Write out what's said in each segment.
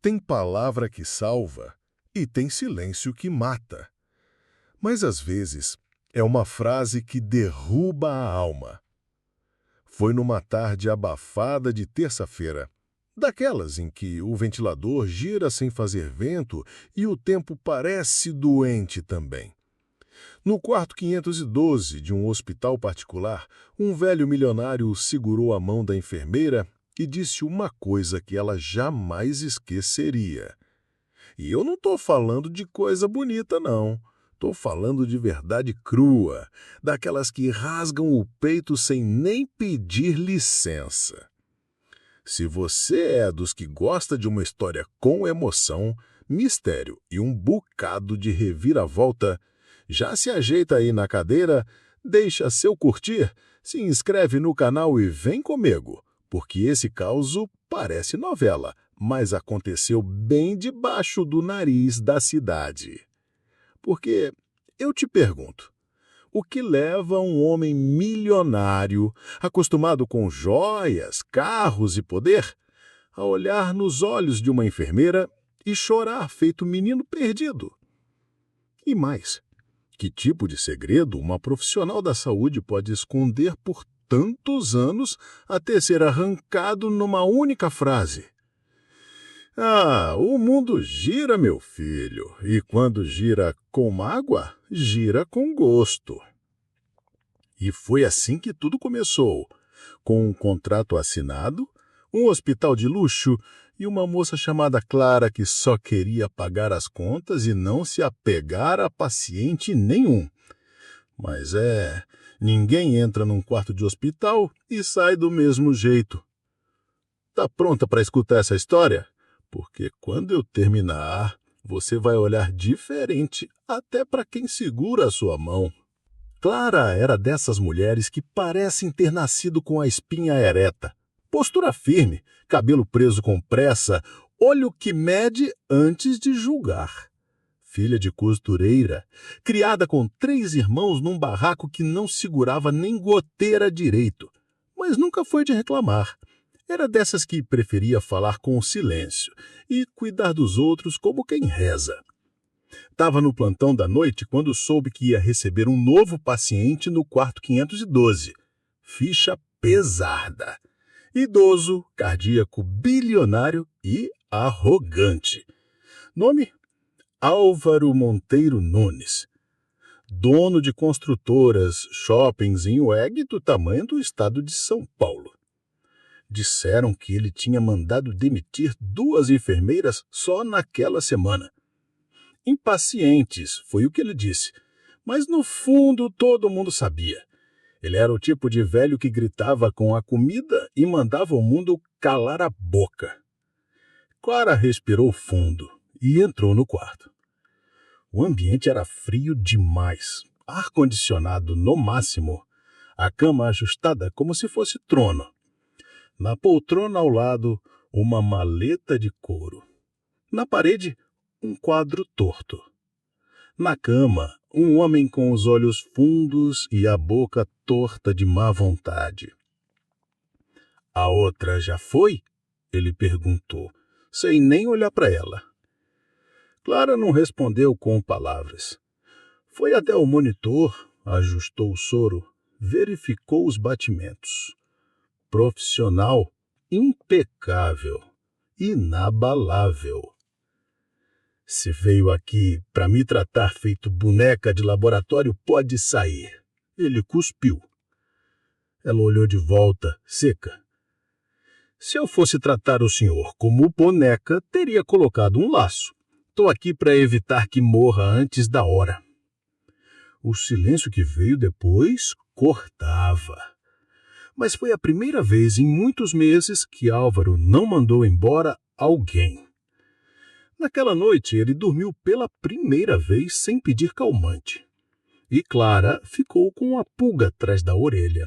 Tem palavra que salva e tem silêncio que mata. Mas às vezes é uma frase que derruba a alma. Foi numa tarde abafada de terça-feira, daquelas em que o ventilador gira sem fazer vento e o tempo parece doente também. No quarto 512 de um hospital particular, um velho milionário segurou a mão da enfermeira e disse uma coisa que ela jamais esqueceria. E eu não estou falando de coisa bonita, não. Estou falando de verdade crua, daquelas que rasgam o peito sem nem pedir licença. Se você é dos que gosta de uma história com emoção, mistério e um bocado de reviravolta, já se ajeita aí na cadeira, deixa seu curtir, se inscreve no canal e vem comigo, porque esse caso parece novela, mas aconteceu bem debaixo do nariz da cidade. Porque, eu te pergunto, o que leva um homem milionário, acostumado com joias, carros e poder, a olhar nos olhos de uma enfermeira e chorar feito menino perdido? E mais, que tipo de segredo uma profissional da saúde pode esconder por tantos anos até ser arrancado numa única frase? Ah, o mundo gira, meu filho, e quando gira com mágoa, gira com gosto. E foi assim que tudo começou, com um contrato assinado, um hospital de luxo e uma moça chamada Clara que só queria pagar as contas e não se apegar a paciente nenhum. Mas ninguém entra num quarto de hospital e sai do mesmo jeito. Tá pronta para escutar essa história? Porque quando eu terminar, você vai olhar diferente até para quem segura a sua mão. Clara era dessas mulheres que parecem ter nascido com a espinha ereta, postura firme, cabelo preso com pressa, olho que mede antes de julgar. Filha de costureira, criada com 3 irmãos num barraco que não segurava nem goteira direito, mas nunca foi de reclamar. Era dessas que preferia falar com o silêncio e cuidar dos outros como quem reza. Estava no plantão da noite quando soube que ia receber um novo paciente no quarto 512. Ficha pesada. Idoso, cardíaco, bilionário e arrogante. Nome? Álvaro Monteiro Nunes. Dono de construtoras, shoppings em UEG do tamanho do estado de São Paulo. Disseram que ele tinha mandado demitir 2 enfermeiras só naquela semana. Impacientes, foi o que ele disse. Mas no fundo todo mundo sabia. Ele era o tipo de velho que gritava com a comida e mandava o mundo calar a boca. Clara respirou fundo e entrou no quarto. O ambiente era frio demais, ar-condicionado no máximo, a cama ajustada como se fosse trono. Na poltrona ao lado, uma maleta de couro. Na parede, um quadro torto. Na cama, um homem com os olhos fundos e a boca torta de má vontade. A outra já foi? Ele perguntou, sem nem olhar para ela. Clara não respondeu com palavras. Foi até o monitor, ajustou o soro, verificou os batimentos. Profissional, impecável, inabalável. Se veio aqui para me tratar feito boneca de laboratório, pode sair. Ele cuspiu. Ela olhou de volta, seca. Se eu fosse tratar o senhor como boneca, teria colocado um laço. Estou aqui para evitar que morra antes da hora. O silêncio que veio depois cortava. Mas foi a primeira vez em muitos meses que Álvaro não mandou embora alguém. Naquela noite, ele dormiu pela primeira vez sem pedir calmante. E Clara ficou com a pulga atrás da orelha.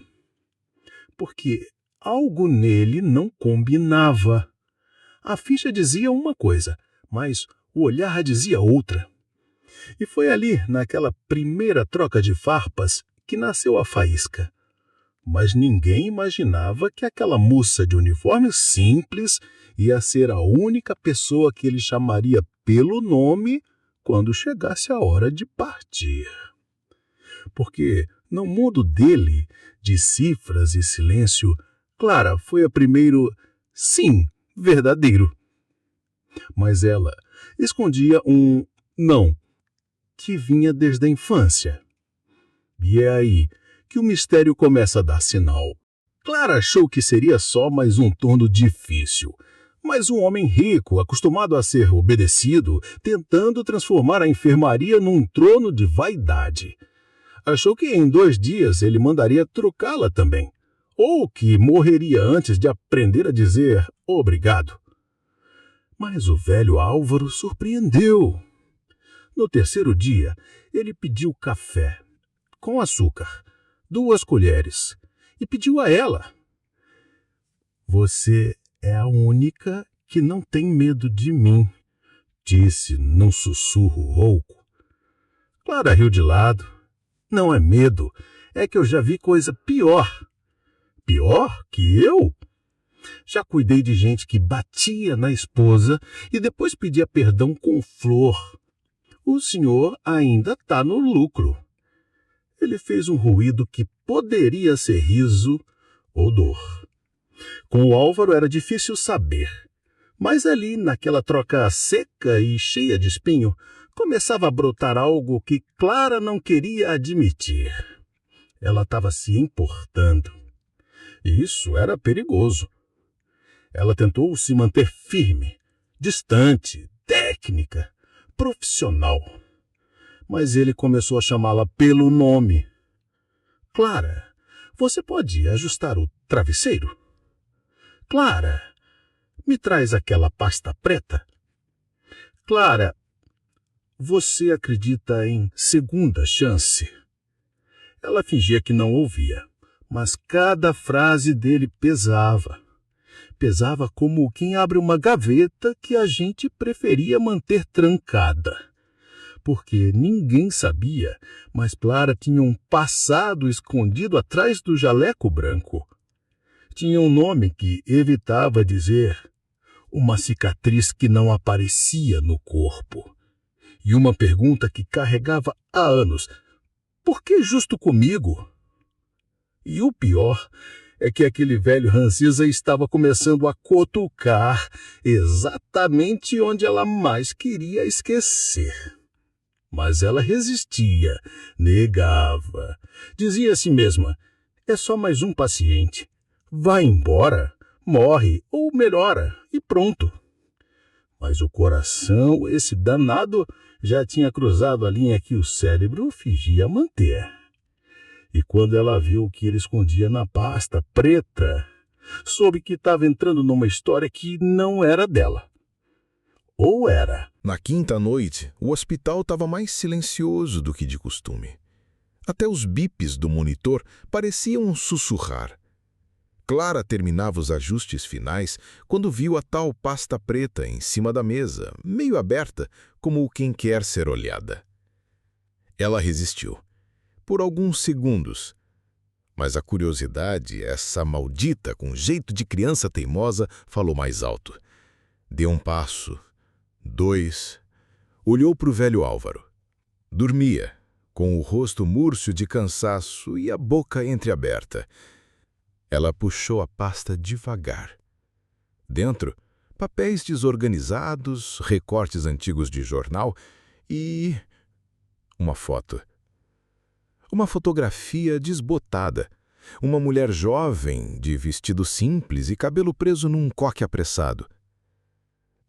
Porque algo nele não combinava. A ficha dizia uma coisa, mas o olhar dizia outra. E foi ali, naquela primeira troca de farpas, que nasceu a faísca. Mas ninguém imaginava que aquela moça de uniforme simples ia ser a única pessoa que ele chamaria pelo nome quando chegasse a hora de partir. Porque, no mundo dele, de cifras e silêncio, Clara foi a primeiro sim verdadeiro. Mas ela escondia um não que vinha desde a infância. E é aí que o mistério começa a dar sinal. Clara achou que seria só mais um turno difícil, mas um homem rico, acostumado a ser obedecido, tentando transformar a enfermaria num trono de vaidade. Achou que em 2 dias ele mandaria trocá-la também, ou que morreria antes de aprender a dizer obrigado. Mas o velho Álvaro surpreendeu. No 3º dia, ele pediu café, com açúcar, 2 colheres, e pediu a ela: "Você é a única que não tem medo de mim", disse num sussurro rouco. Clara riu de lado. "Não é medo, é que eu já vi coisa pior." "Pior que eu?" "Já cuidei de gente que batia na esposa e depois pedia perdão com flor. O senhor ainda está no lucro." Ele fez um ruído que poderia ser riso ou dor. Com o Álvaro era difícil saber, mas ali, naquela troca seca e cheia de espinho, começava a brotar algo que Clara não queria admitir. Ela estava se importando. E isso era perigoso. Ela tentou se manter firme, distante, técnica, profissional. Mas ele começou a chamá-la pelo nome. "Clara, você pode ajustar o travesseiro? Clara, me traz aquela pasta preta? Clara, você acredita em segunda chance?" Ela fingia que não ouvia, mas cada frase dele pesava. Pesava como quem abre uma gaveta que a gente preferia manter trancada. Porque ninguém sabia, mas Clara tinha um passado escondido atrás do jaleco branco. Tinha um nome que evitava dizer, uma cicatriz que não aparecia no corpo, e uma pergunta que carregava há anos: por que justo comigo? E o pior é que aquele velho Ranciza estava começando a cutucar exatamente onde ela mais queria esquecer. Mas ela resistia, negava. Dizia a si mesma: é só mais um paciente. Vai embora, morre ou melhora e pronto. Mas o coração, esse danado, já tinha cruzado a linha que o cérebro fingia manter. E quando ela viu o que ele escondia na pasta preta, soube que estava entrando numa história que não era dela. Ou era? Na quinta noite, o hospital estava mais silencioso do que de costume. Até os bips do monitor pareciam sussurrar. Clara terminava os ajustes finais quando viu a tal pasta preta em cima da mesa, meio aberta, como quem quer ser olhada. Ela resistiu, por alguns segundos. Mas a curiosidade, essa maldita, com jeito de criança teimosa, falou mais alto. Deu um passo, 2, olhou para o velho Álvaro. Dormia, com o rosto múrcio de cansaço e a boca entreaberta. Ela puxou a pasta devagar. Dentro, papéis desorganizados, recortes antigos de jornal e uma foto. Uma fotografia desbotada. Uma mulher jovem, de vestido simples e cabelo preso num coque apressado.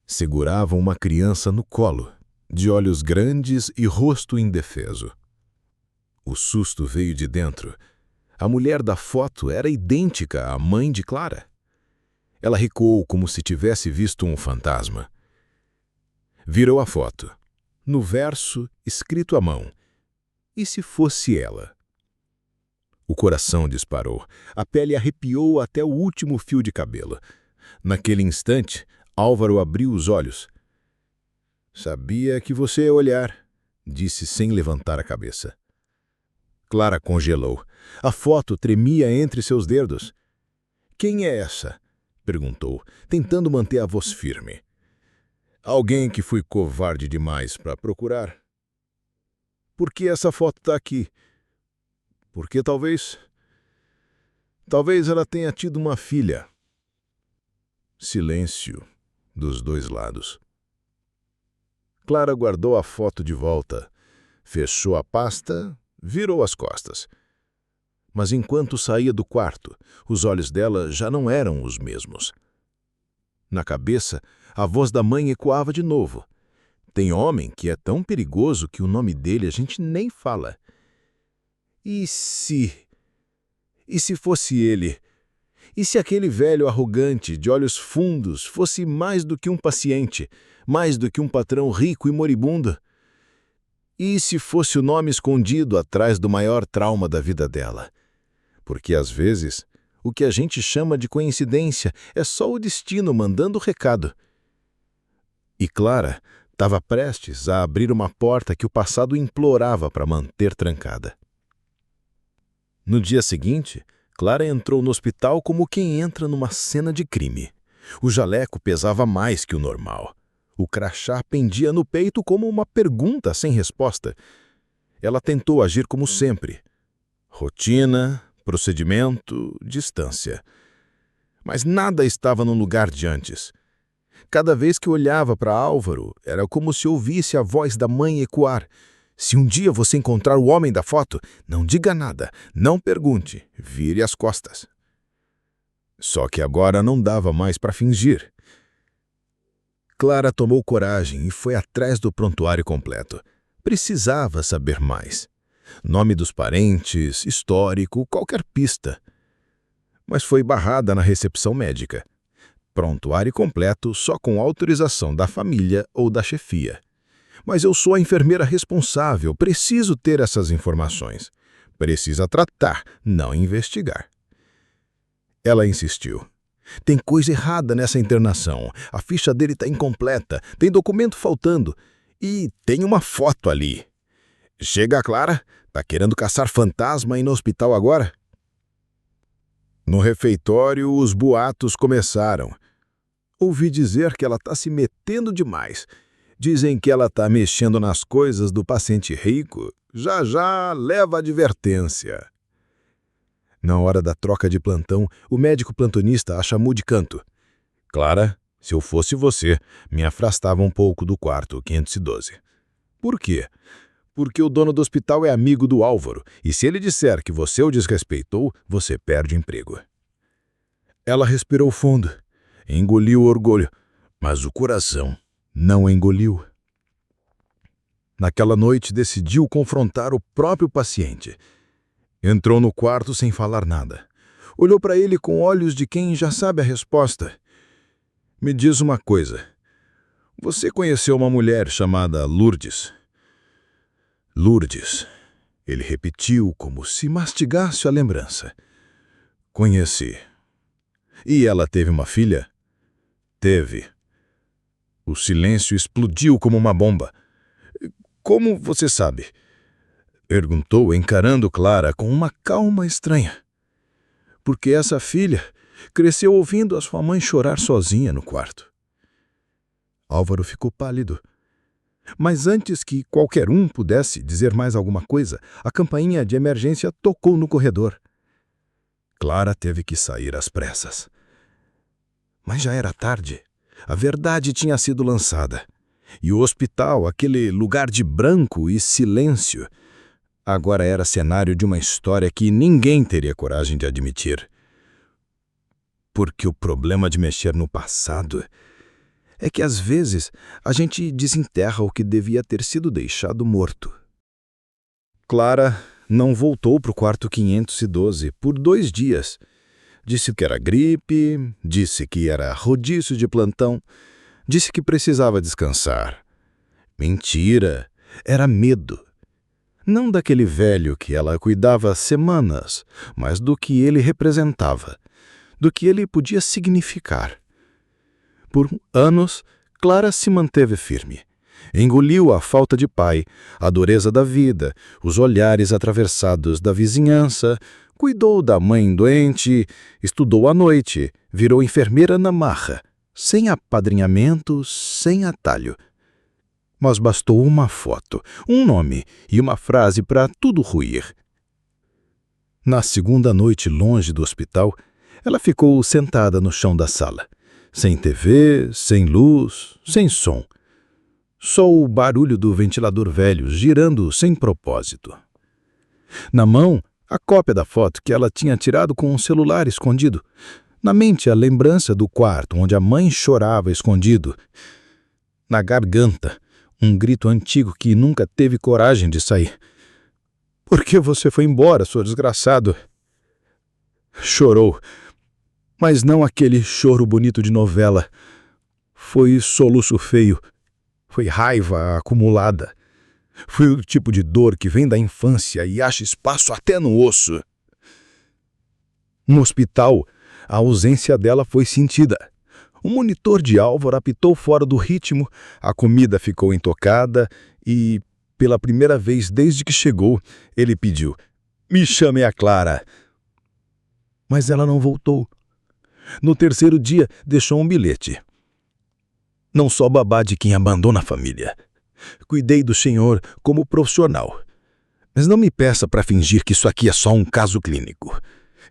Segurava uma criança no colo, de olhos grandes e rosto indefeso. O susto veio de dentro. A mulher da foto era idêntica à mãe de Clara. Ela recuou como se tivesse visto um fantasma. Virou a foto. No verso, escrito à mão: "E se fosse ela?" O coração disparou. A pele arrepiou até o último fio de cabelo. Naquele instante, Álvaro abriu os olhos. "Sabia que você ia olhar", disse sem levantar a cabeça. Clara congelou. A foto tremia entre seus dedos. "Quem é essa? perguntou, tentando manter a voz firme. Alguém que foi covarde demais para procurar. Por que essa foto está aqui? Porque talvez ela tenha tido uma filha. Silêncio dos dois lados. Clara guardou a foto de volta, fechou a pasta, virou as costas. Mas enquanto saía do quarto, os olhos dela já não eram os mesmos. Na cabeça, a voz da mãe ecoava de novo. Tem homem que é tão perigoso que o nome dele a gente nem fala. E se fosse ele? E se aquele velho arrogante, de olhos fundos, fosse mais do que um paciente, mais do que um patrão rico e moribundo? E se fosse o nome escondido atrás do maior trauma da vida dela? Porque, às vezes, o que a gente chama de coincidência é só o destino mandando o recado. E Clara estava prestes a abrir uma porta que o passado implorava para manter trancada. No dia seguinte, Clara entrou no hospital como quem entra numa cena de crime. O jaleco pesava mais que o normal. O crachá pendia no peito como uma pergunta sem resposta. Ela tentou agir como sempre. Rotina, procedimento, distância. Mas nada estava no lugar de antes. Cada vez que olhava para Álvaro, era como se ouvisse a voz da mãe ecoar. Se um dia você encontrar o homem da foto, não diga nada, não pergunte, vire as costas. Só que agora não dava mais para fingir. Clara tomou coragem e foi atrás do prontuário completo. Precisava saber mais. Nome dos parentes, histórico, qualquer pista. Mas foi barrada na recepção médica. Prontuário completo só com autorização da família ou da chefia. Mas eu sou a enfermeira responsável, preciso ter essas informações. Precisa tratar, não investigar. Ela insistiu. Tem coisa errada nessa internação. A ficha dele está incompleta, tem documento faltando. E tem uma foto ali. Chega, Clara. Tá querendo caçar fantasma aí no hospital agora? No refeitório, os boatos começaram. Ouvi dizer que ela está se metendo demais. Dizem que ela está mexendo nas coisas do paciente rico. Já já leva advertência. Na hora da troca de plantão, o médico plantonista a chamou de canto. Clara, se eu fosse você, me afastava um pouco do quarto 512. Por quê? Porque o dono do hospital é amigo do Álvaro, e se ele disser que você o desrespeitou, você perde o emprego. Ela respirou fundo, engoliu o orgulho, mas o coração não engoliu. Naquela noite decidiu confrontar o próprio paciente. Entrou no quarto sem falar nada. Olhou para ele com olhos de quem já sabe a resposta. Me diz uma coisa. Você conheceu uma mulher chamada Lourdes? Lourdes. Ele repetiu como se mastigasse a lembrança. Conheci. E ela teve uma filha? Teve. O silêncio explodiu como uma bomba. Como você sabe? Perguntou, encarando Clara com uma calma estranha. Porque essa filha cresceu ouvindo a sua mãe chorar sozinha no quarto. Álvaro ficou pálido. Mas antes que qualquer um pudesse dizer mais alguma coisa, a campainha de emergência tocou no corredor. Clara teve que sair às pressas. Mas já era tarde. A verdade tinha sido lançada. E o hospital, aquele lugar de branco e silêncio, agora era cenário de uma história que ninguém teria coragem de admitir. Porque o problema de mexer no passado é que, às vezes, a gente desenterra o que devia ter sido deixado morto. Clara não voltou para o quarto 512 por 2 dias. Disse que era gripe, disse que era rodízio de plantão, disse que precisava descansar. Mentira, era medo. Não daquele velho que ela cuidava há semanas, mas do que ele representava, do que ele podia significar. Por anos, Clara se manteve firme. Engoliu a falta de pai, a dureza da vida, os olhares atravessados da vizinhança, cuidou da mãe doente, estudou à noite, virou enfermeira na marra, sem apadrinhamento, sem atalho. Mas bastou uma foto, um nome e uma frase para tudo ruir. Na segunda noite longe do hospital, ela ficou sentada no chão da sala, sem TV, sem luz, sem som. Só o barulho do ventilador velho girando sem propósito. Na mão, a cópia da foto que ela tinha tirado com um celular escondido. Na mente, a lembrança do quarto onde a mãe chorava escondido. Na garganta, um grito antigo que nunca teve coragem de sair. "Por que você foi embora, seu desgraçado?" Chorou, mas não aquele choro bonito de novela. Foi soluço feio. Foi raiva acumulada. Foi o tipo de dor que vem da infância e acha espaço até no osso. No hospital, a ausência dela foi sentida. O monitor de Álvaro apitou fora do ritmo, a comida ficou intocada e, pela primeira vez desde que chegou, ele pediu: "Me chame a Clara." Mas ela não voltou. No terceiro dia, deixou um bilhete. "Não sou babá de quem abandona a família. Cuidei do senhor como profissional. Mas não me peça para fingir que isso aqui é só um caso clínico.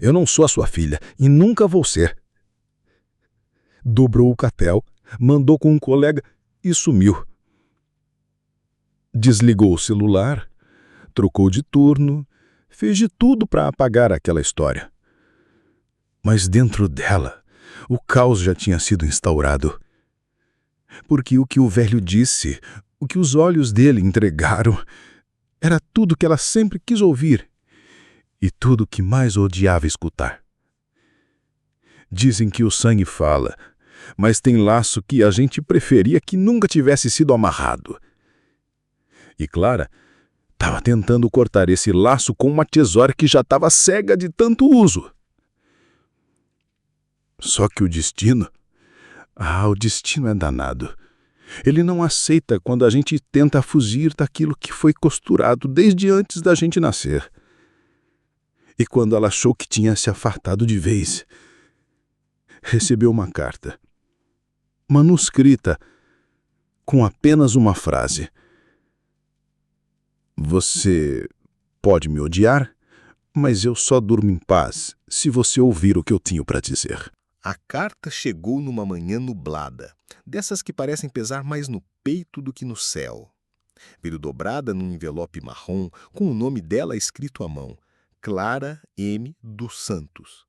Eu não sou a sua filha e nunca vou ser." Dobrou o capel, mandou com um colega e sumiu. Desligou o celular, trocou de turno, fez de tudo para apagar aquela história. Mas dentro dela, o caos já tinha sido instaurado. Porque o que o velho disse, o que os olhos dele entregaram, era tudo que ela sempre quis ouvir e tudo que mais odiava escutar. Dizem que o sangue fala, mas tem laço que a gente preferia que nunca tivesse sido amarrado. E Clara estava tentando cortar esse laço com uma tesoura que já estava cega de tanto uso. Só que o destino é danado. Ele não aceita quando a gente tenta fugir daquilo que foi costurado desde antes da gente nascer. E quando ela achou que tinha se afastado de vez, recebeu uma carta, manuscrita, com apenas uma frase: "Você pode me odiar, mas eu só durmo em paz se você ouvir o que eu tenho para dizer." A carta chegou numa manhã nublada, dessas que parecem pesar mais no peito do que no céu. Veio dobrada num envelope marrom com o nome dela escrito à mão: Clara M. dos Santos.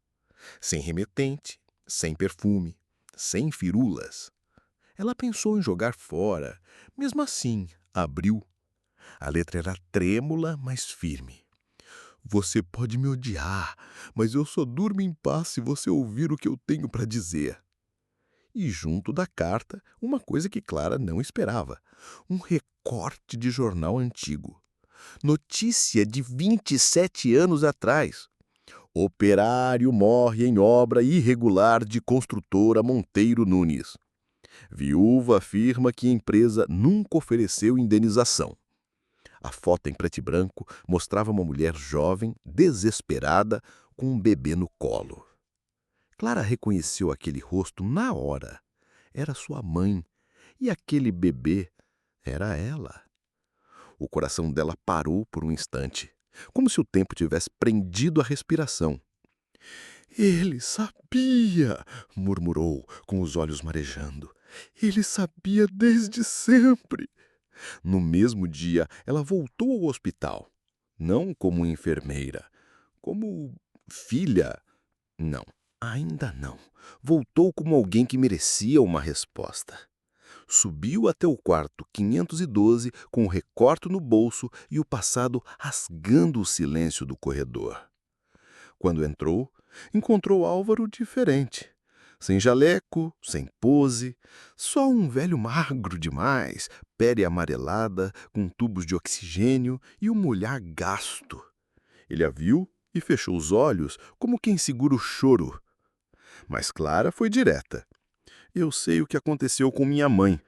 Sem remetente, sem perfume, sem firulas. Ela pensou em jogar fora, mesmo assim, abriu. A letra era trêmula, mas firme. "Você pode me odiar, mas eu só durmo em paz se você ouvir o que eu tenho para dizer." E junto da carta, uma coisa que Clara não esperava: um recorte de jornal antigo. Notícia de 27 anos atrás. "Operário morre em obra irregular de construtora Monteiro Nunes. Viúva afirma que a empresa nunca ofereceu indenização." A foto em preto e branco mostrava uma mulher jovem, desesperada, com um bebê no colo. Clara reconheceu aquele rosto na hora. Era sua mãe, e aquele bebê era ela. O coração dela parou por um instante, como se o tempo tivesse prendido a respiração. "Ele sabia!" murmurou, com os olhos marejando. "Ele sabia desde sempre!" No mesmo dia, ela voltou ao hospital. Não como enfermeira, como filha. Não, ainda não. Voltou como alguém que merecia uma resposta. Subiu até o quarto 512 com o recorte no bolso e o passado rasgando o silêncio do corredor. Quando entrou, encontrou Álvaro diferente. Sem jaleco, sem pose, só um velho magro demais, pele amarelada, com tubos de oxigênio e um olhar gasto. Ele a viu e fechou os olhos, como quem segura o choro. Mas Clara foi direta. "Eu sei o que aconteceu com minha mãe."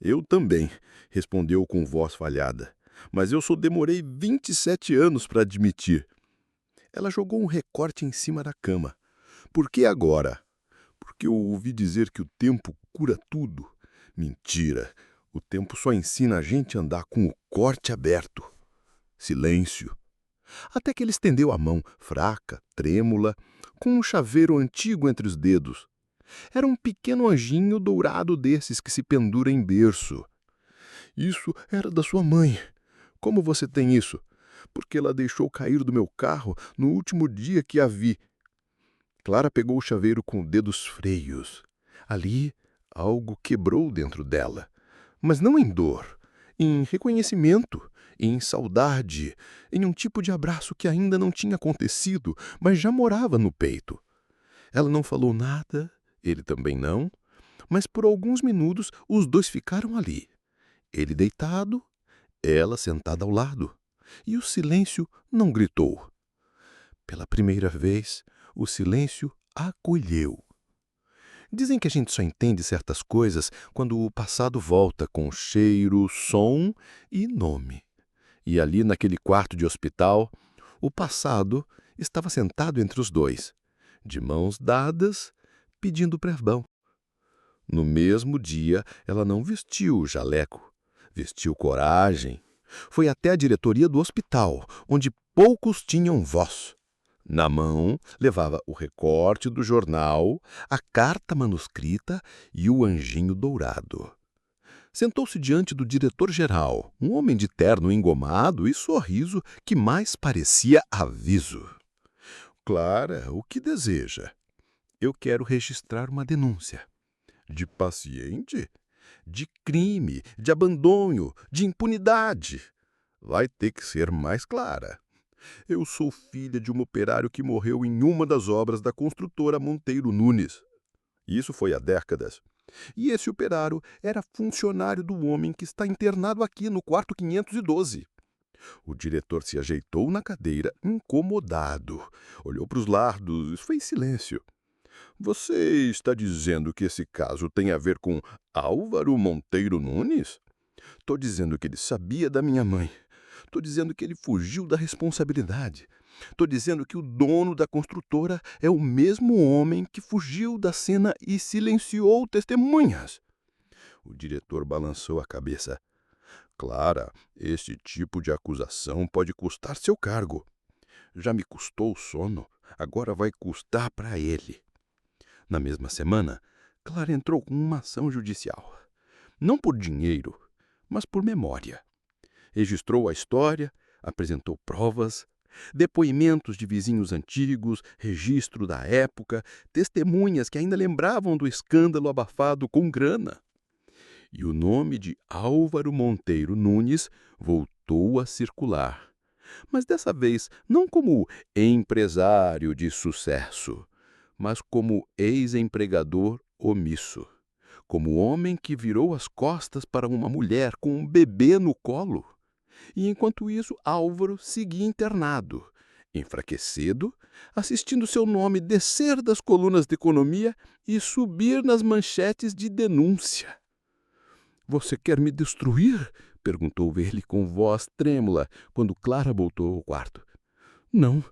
Eu também, respondeu com voz falhada. Mas eu só demorei 27 anos para admitir. Ela jogou um recorte em cima da cama. Por que agora? Porque eu ouvi dizer que o tempo cura tudo. Mentira. O tempo só ensina a gente a andar com o corte aberto. Silêncio. Até que ele estendeu a mão, fraca, trêmula, com um chaveiro antigo entre os dedos. Era um pequeno anjinho dourado desses que se pendura em berço. Isso era da sua mãe. Como você tem isso? Porque ela deixou cair do meu carro no último dia que a vi. Clara pegou o chaveiro com dedos freios. Ali, algo quebrou dentro dela. Mas não em dor, em reconhecimento, em saudade, em um tipo de abraço que ainda não tinha acontecido, mas já morava no peito. Ela não falou nada, ele também não, mas por alguns minutos os dois ficaram ali. Ele deitado, ela sentada ao lado. E o silêncio não gritou. Pela primeira vez, o silêncio acolheu. Dizem que a gente só entende certas coisas quando o passado volta com cheiro, som e nome. E ali naquele quarto de hospital, o passado estava sentado entre os dois, de mãos dadas, pedindo perdão. No mesmo dia, ela não vestiu o jaleco, vestiu coragem. Foi até a diretoria do hospital, onde poucos tinham voz. Na mão, levava o recorte do jornal, a carta manuscrita e o anjinho dourado. Sentou-se diante do diretor-geral, um homem de terno engomado e sorriso que mais parecia aviso. Clara, o que deseja? Eu quero registrar uma denúncia. De paciente? De crime, de abandono, de impunidade. Vai ter que ser mais clara. Eu sou filha de um operário que morreu em uma das obras da construtora Monteiro Nunes. Isso foi há décadas. E esse operário era funcionário do homem que está internado aqui no quarto 512. O diretor se ajeitou na cadeira, incomodado. Olhou para os lados e fez silêncio. Você está dizendo que esse caso tem a ver com Álvaro Monteiro Nunes? Estou dizendo que ele sabia da minha mãe. Estou dizendo que ele fugiu da responsabilidade. Estou dizendo que o dono da construtora é o mesmo homem que fugiu da cena e silenciou testemunhas. O diretor balançou a cabeça. Clara, este tipo de acusação pode custar seu cargo. Já me custou o sono, agora vai custar para ele. Na mesma semana, Clara entrou com uma ação judicial. Não por dinheiro, mas por memória. Registrou a história, apresentou provas, depoimentos de vizinhos antigos, registro da época, testemunhas que ainda lembravam do escândalo abafado com grana. E o nome de Álvaro Monteiro Nunes voltou a circular. Mas dessa vez não como empresário de sucesso, mas como ex-empregador omisso, como homem que virou as costas para uma mulher com um bebê no colo. E enquanto isso, Álvaro seguia internado, enfraquecido, assistindo seu nome descer das colunas de economia e subir nas manchetes de denúncia. Você quer me destruir? Perguntou ele com voz trêmula, quando Clara voltou ao quarto. Não.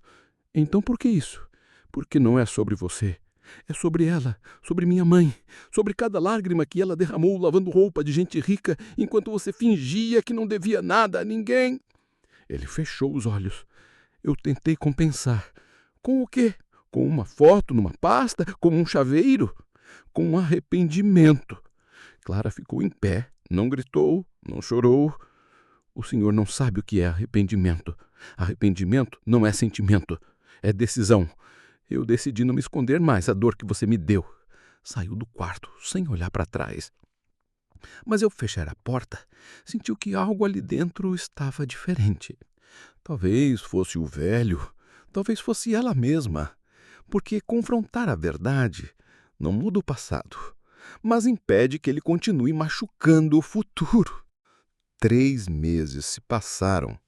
Então por que isso? Porque não é sobre você. É sobre ela, sobre minha mãe, sobre cada lágrima que ela derramou lavando roupa de gente rica enquanto você fingia que não devia nada a ninguém. Ele fechou os olhos. Eu tentei compensar. Com o quê? Com uma foto numa pasta? Com um chaveiro? Com um arrependimento. Clara ficou em pé, não gritou, não chorou. O senhor não sabe o que é arrependimento. Arrependimento não é sentimento, é decisão. Eu decidi não me esconder mais a dor que você me deu. Saiu do quarto, sem olhar para trás. Mas ao fechar a porta, sentiu que algo ali dentro estava diferente. Talvez fosse o velho, talvez fosse ela mesma, porque confrontar a verdade não muda o passado, mas impede que ele continue machucando o futuro. 3 meses se passaram.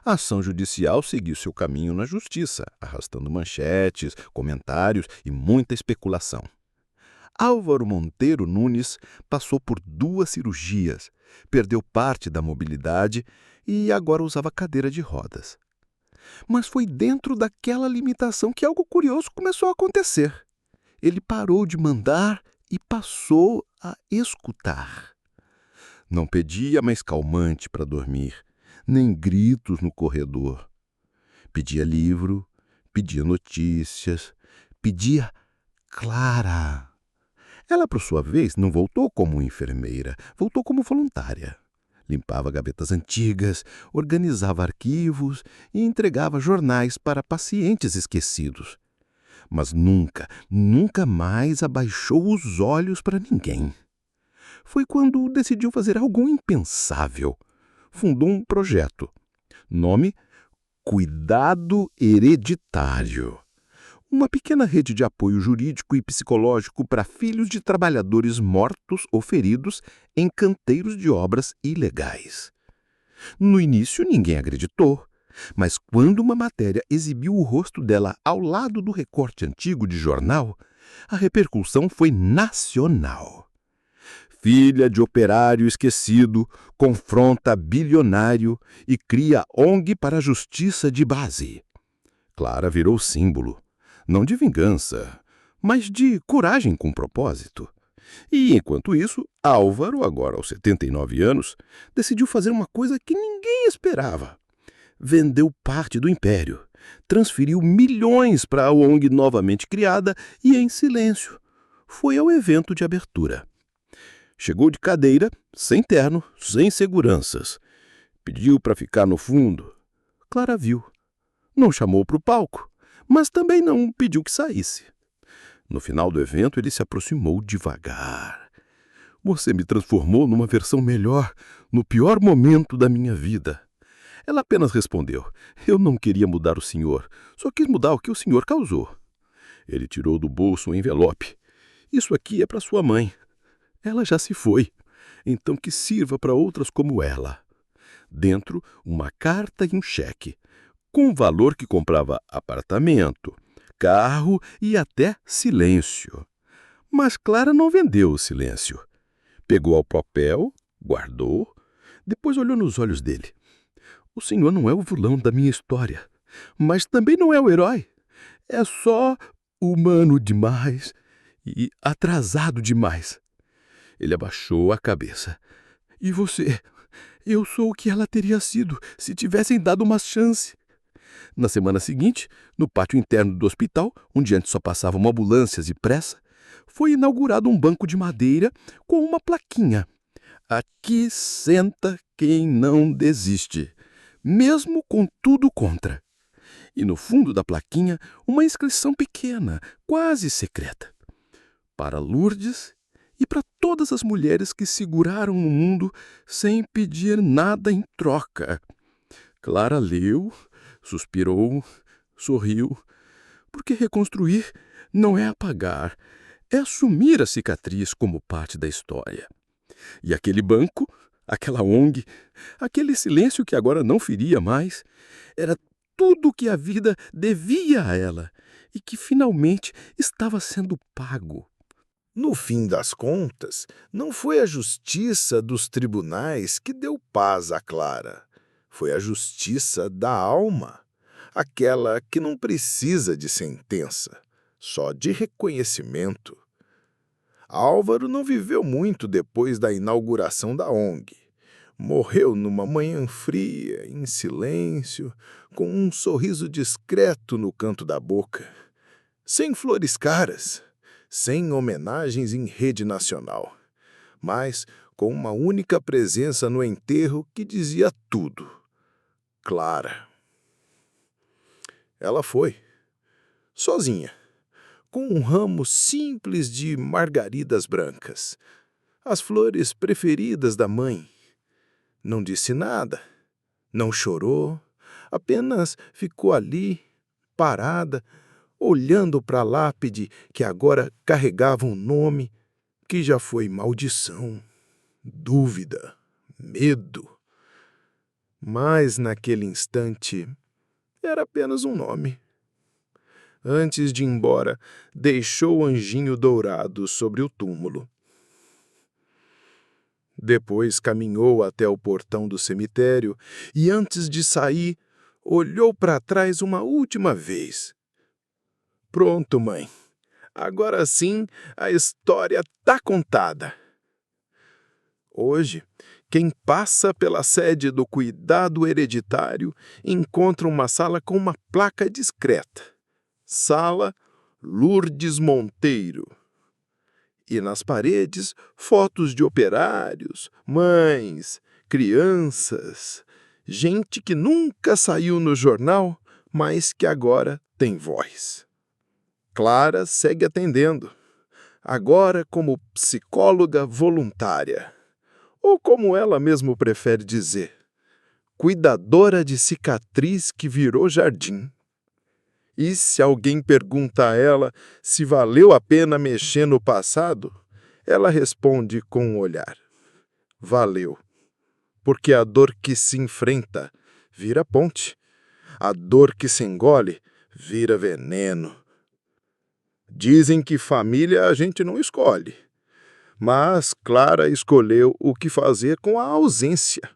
A ação judicial seguiu seu caminho na justiça, arrastando manchetes, comentários e muita especulação. Álvaro Monteiro Nunes passou por 2 cirurgias, perdeu parte da mobilidade e agora usava cadeira de rodas. Mas foi dentro daquela limitação que algo curioso começou a acontecer. Ele parou de mandar e passou a escutar. Não pedia mais calmante para dormir, nem gritos no corredor. Pedia livro, pedia notícias, pedia Clara. Ela, por sua vez, não voltou como enfermeira, voltou como voluntária. Limpava gavetas antigas, organizava arquivos e entregava jornais para pacientes esquecidos. Mas nunca, nunca mais abaixou os olhos para ninguém. Foi quando decidiu fazer algo impensável. Fundou um projeto. Nome: Cuidado Hereditário. Uma pequena rede de apoio jurídico e psicológico para filhos de trabalhadores mortos ou feridos em canteiros de obras ilegais. No início, ninguém acreditou, mas quando uma matéria exibiu o rosto dela ao lado do recorte antigo de jornal, a repercussão foi nacional. Filha de operário esquecido, confronta bilionário e cria ONG para a justiça de base. Clara virou símbolo, não de vingança, mas de coragem com propósito. E, enquanto isso, Álvaro, agora aos 79 anos, decidiu fazer uma coisa que ninguém esperava. Vendeu parte do império, transferiu milhões para a ONG novamente criada e, em silêncio, foi ao evento de abertura. Chegou de cadeira, sem terno, sem seguranças. Pediu para ficar no fundo. Clara viu. Não chamou para o palco, mas também não pediu que saísse. No final do evento, ele se aproximou devagar. Você me transformou numa versão melhor, no pior momento da minha vida. Ela apenas respondeu: eu não queria mudar o senhor, só quis mudar o que o senhor causou. Ele tirou do bolso um envelope. Isso aqui é para sua mãe. Ela já se foi, então que sirva para outras como ela. Dentro, uma carta e um cheque, com um valor que comprava apartamento, carro e até silêncio. Mas Clara não vendeu o silêncio. Pegou o papel, guardou, depois olhou nos olhos dele. O senhor não é o vilão da minha história, mas também não é o herói. É só humano demais e atrasado demais. Ele abaixou a cabeça. E você? Eu sou o que ela teria sido se tivessem dado uma chance. Na semana seguinte, no pátio interno do hospital, onde antes só passavam ambulâncias e pressa, foi inaugurado um banco de madeira com uma plaquinha. Aqui senta quem não desiste, mesmo com tudo contra. E no fundo da plaquinha, uma inscrição pequena, quase secreta. Para Lourdes e para todas as mulheres que seguraram o mundo sem pedir nada em troca. Clara leu, suspirou, sorriu, porque reconstruir não é apagar, é assumir a cicatriz como parte da história. E aquele banco, aquela ONG, aquele silêncio que agora não feria mais, era tudo o que a vida devia a ela e que finalmente estava sendo pago. No fim das contas, não foi a justiça dos tribunais que deu paz a Clara. Foi a justiça da alma, aquela que não precisa de sentença, só de reconhecimento. Álvaro não viveu muito depois da inauguração da ONG. Morreu numa manhã fria, em silêncio, com um sorriso discreto no canto da boca, sem flores caras, sem homenagens em rede nacional, mas com uma única presença no enterro que dizia tudo. Clara. Ela foi, sozinha, com um ramo simples de margaridas brancas, as flores preferidas da mãe. Não disse nada, não chorou, apenas ficou ali, parada, olhando para a lápide que agora carregava um nome que já foi maldição, dúvida, medo. Mas naquele instante era apenas um nome. Antes de ir embora, deixou o anjinho dourado sobre o túmulo. Depois caminhou até o portão do cemitério e, antes de sair, olhou para trás uma última vez. Pronto, mãe. Agora sim, a história tá contada. Hoje, quem passa pela sede do cuidado hereditário encontra uma sala com uma placa discreta. Sala Lourdes Monteiro. E nas paredes, fotos de operários, mães, crianças, gente que nunca saiu no jornal, mas que agora tem voz. Clara segue atendendo, agora como psicóloga voluntária, ou como ela mesma prefere dizer, cuidadora de cicatriz que virou jardim. E se alguém pergunta a ela se valeu a pena mexer no passado, ela responde com um olhar. Valeu. Porque a dor que se enfrenta vira ponte. A dor que se engole vira veneno. Dizem que família a gente não escolhe. Mas Clara escolheu o que fazer com a ausência.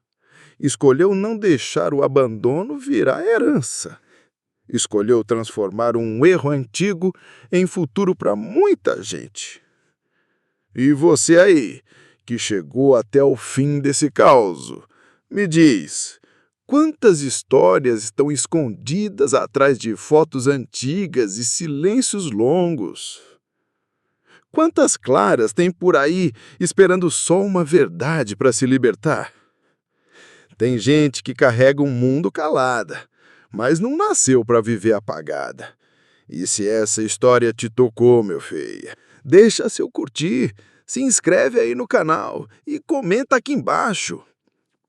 Escolheu não deixar o abandono virar herança. Escolheu transformar um erro antigo em futuro para muita gente. E você aí, que chegou até o fim desse caos, me diz, quantas histórias estão escondidas atrás de fotos antigas e silêncios longos? Quantas Claras tem por aí esperando só uma verdade para se libertar? Tem gente que carrega um mundo calada, mas não nasceu para viver apagada. E se essa história te tocou, meu feia, deixa seu curtir, se inscreve aí no canal e comenta aqui embaixo.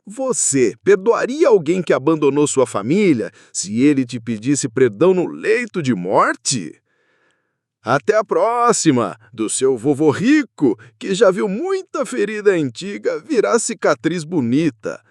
Você perdoaria alguém que abandonou sua família se ele te pedisse perdão no leito de morte? Até a próxima, do seu vovô rico, que já viu muita ferida antiga virar cicatriz bonita.